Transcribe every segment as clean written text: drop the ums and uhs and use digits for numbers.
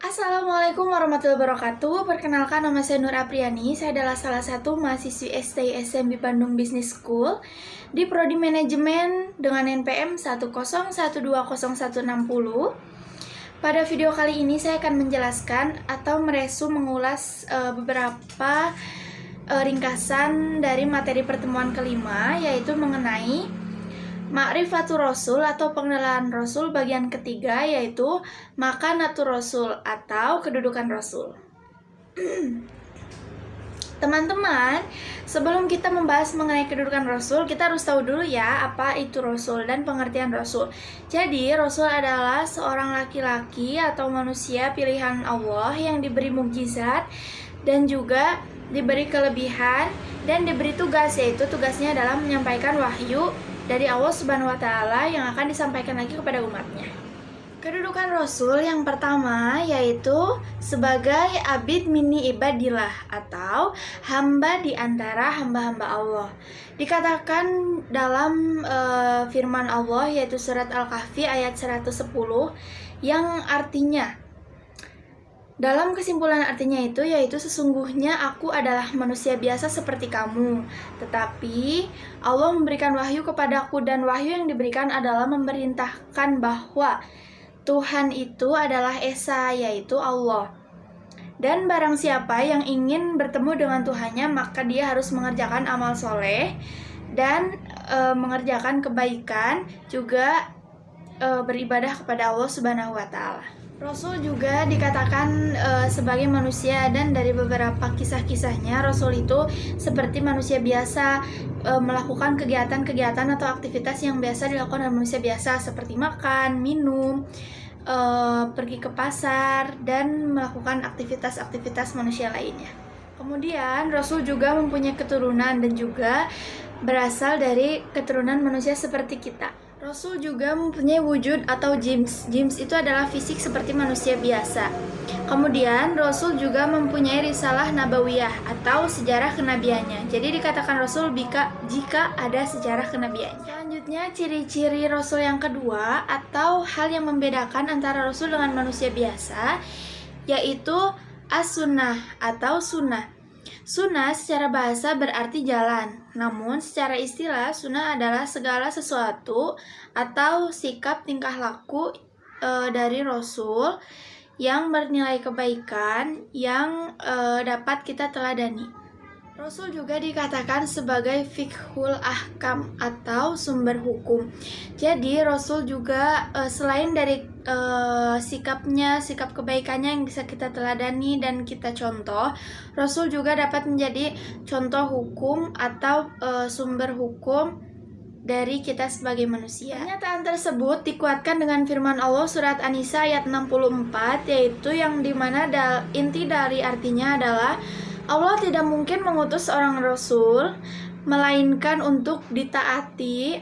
Assalamualaikum warahmatullahi wabarakatuh. Perkenalkan, nama saya Nur Apriani. Saya adalah salah satu mahasiswi STI SMB Bandung Business School di Prodi Manajemen dengan NPM 101201660. Pada video kali ini saya akan menjelaskan atau mengulas beberapa ringkasan dari materi pertemuan kelima, yaitu mengenai Ma'rifatul Rasul atau pengenalan Rasul bagian ketiga, yaitu Makanatul Rasul atau kedudukan Rasul. Teman-teman, sebelum kita membahas mengenai kedudukan Rasul, kita harus tahu dulu ya apa itu Rasul dan pengertian Rasul. Jadi, Rasul adalah seorang laki-laki atau manusia pilihan Allah yang diberi mukjizat dan juga diberi kelebihan dan diberi tugas, yaitu tugasnya adalah menyampaikan wahyu dari Allah Subhanahu wa Ta'ala yang akan disampaikan lagi kepada umatnya. Kedudukan Rasul yang pertama yaitu sebagai abid mini ibadillah atau hamba di antara hamba-hamba Allah. Dikatakan dalam firman Allah yaitu surat Al-Kahfi ayat 110 yang artinya, dalam kesimpulan artinya itu yaitu sesungguhnya aku adalah manusia biasa seperti kamu, tetapi Allah memberikan wahyu kepadaku dan wahyu yang diberikan adalah memerintahkan bahwa Tuhan itu adalah Esa, yaitu Allah. Dan barang siapa yang ingin bertemu dengan Tuhannya, maka dia harus mengerjakan amal soleh dan mengerjakan kebaikan, juga beribadah kepada Allah Subhanahu wa Ta'ala. Rasul juga dikatakan sebagai manusia, dan dari beberapa kisah-kisahnya Rasul itu seperti manusia biasa, melakukan kegiatan-kegiatan atau aktivitas yang biasa dilakukan oleh manusia biasa seperti makan, minum, pergi ke pasar, dan melakukan aktivitas-aktivitas manusia lainnya. Kemudian Rasul juga mempunyai keturunan dan juga berasal dari keturunan manusia seperti kita. Rasul juga mempunyai wujud atau jims. Jims itu adalah fisik seperti manusia biasa. Kemudian Rasul juga mempunyai risalah nabawiyah atau sejarah kenabiannya. Jadi dikatakan Rasul jika ada sejarah kenabiannya. Selanjutnya, ciri-ciri Rasul yang kedua atau hal yang membedakan antara Rasul dengan manusia biasa yaitu as-sunnah atau sunnah. Sunnah secara bahasa berarti jalan, namun secara istilah sunnah adalah segala sesuatu atau sikap tingkah laku dari Rasul yang bernilai kebaikan yang dapat kita teladani. Rasul juga dikatakan sebagai fiqhul ahkam atau sumber hukum. Jadi Rasul juga selain dari sikapnya, sikap kebaikannya yang bisa kita teladani dan kita contoh, Rasul juga dapat menjadi contoh hukum atau sumber hukum dari kita sebagai manusia. Pernyataan tersebut dikuatkan dengan firman Allah surat An-Nisa ayat 64, yaitu yang dimana inti dari artinya adalah Allah tidak mungkin mengutus seorang Rasul melainkan untuk ditaati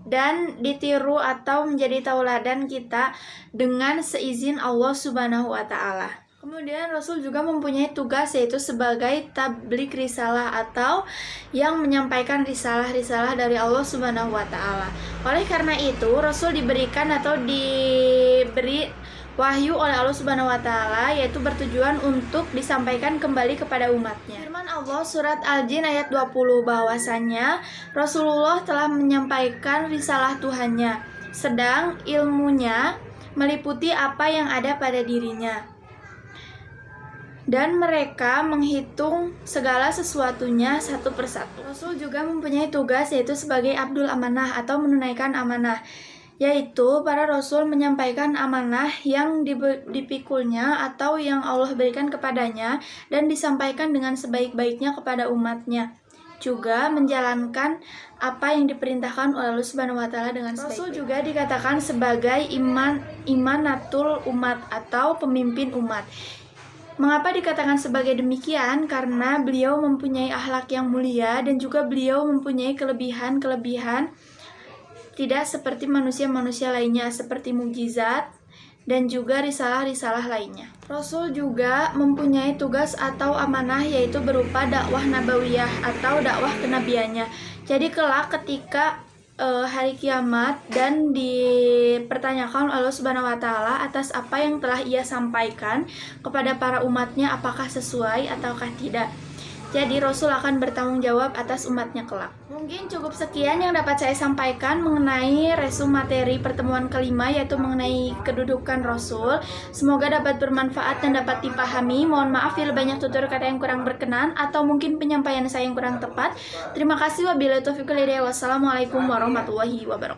dan ditiru atau menjadi tauladan kita dengan seizin Allah Subhanahu wa Ta'ala. Kemudian Rasul juga mempunyai tugas yaitu sebagai tabligh risalah atau yang menyampaikan risalah-risalah dari Allah Subhanahu wa Ta'ala. Oleh karena itu Rasul diberikan atau diberi wahyu oleh Allah Subhanahu wa Ta'ala, yaitu bertujuan untuk disampaikan kembali kepada umatnya. Firman Allah surat Al-Jin ayat 20 bahwasanya Rasulullah telah menyampaikan risalah Tuhannya, sedang ilmunya meliputi apa yang ada pada dirinya, dan mereka menghitung segala sesuatunya satu persatu. Rasul juga mempunyai tugas yaitu sebagai abdul amanah atau menunaikan amanah, yaitu para Rasul menyampaikan amanah yang dipikulnya atau yang Allah berikan kepadanya dan disampaikan dengan sebaik-baiknya kepada umatnya, juga menjalankan apa yang diperintahkan oleh Allah Subhanahu wa Ta'ala dengan sebaik-baiknya. Rasul juga dikatakan sebagai imanatul umat atau pemimpin umat. Mengapa dikatakan sebagai demikian? Karena beliau mempunyai akhlak yang mulia dan juga beliau mempunyai kelebihan-kelebihan tidak seperti manusia-manusia lainnya, seperti mukjizat dan juga risalah-risalah lainnya. Rasul juga mempunyai tugas atau amanah yaitu berupa dakwah nabawiyah atau dakwah kenabiannya. Jadi kelak ketika hari kiamat dan dipertanyakan oleh Allah Subhanahu wa taala atas apa yang telah ia sampaikan kepada para umatnya, apakah sesuai ataukah tidak. Jadi Rasul akan bertanggung jawab atas umatnya kelak. Mungkin cukup sekian yang dapat saya sampaikan mengenai resum materi pertemuan kelima, yaitu mengenai kedudukan Rasul. Semoga dapat bermanfaat dan dapat dipahami. Mohon maaf bila banyak tutur kata yang kurang berkenan atau mungkin penyampaian saya yang kurang tepat. Terima kasih. Wabillahi taufiq wal hidayah. Wassalamualaikum warahmatullahi wabarakatuh.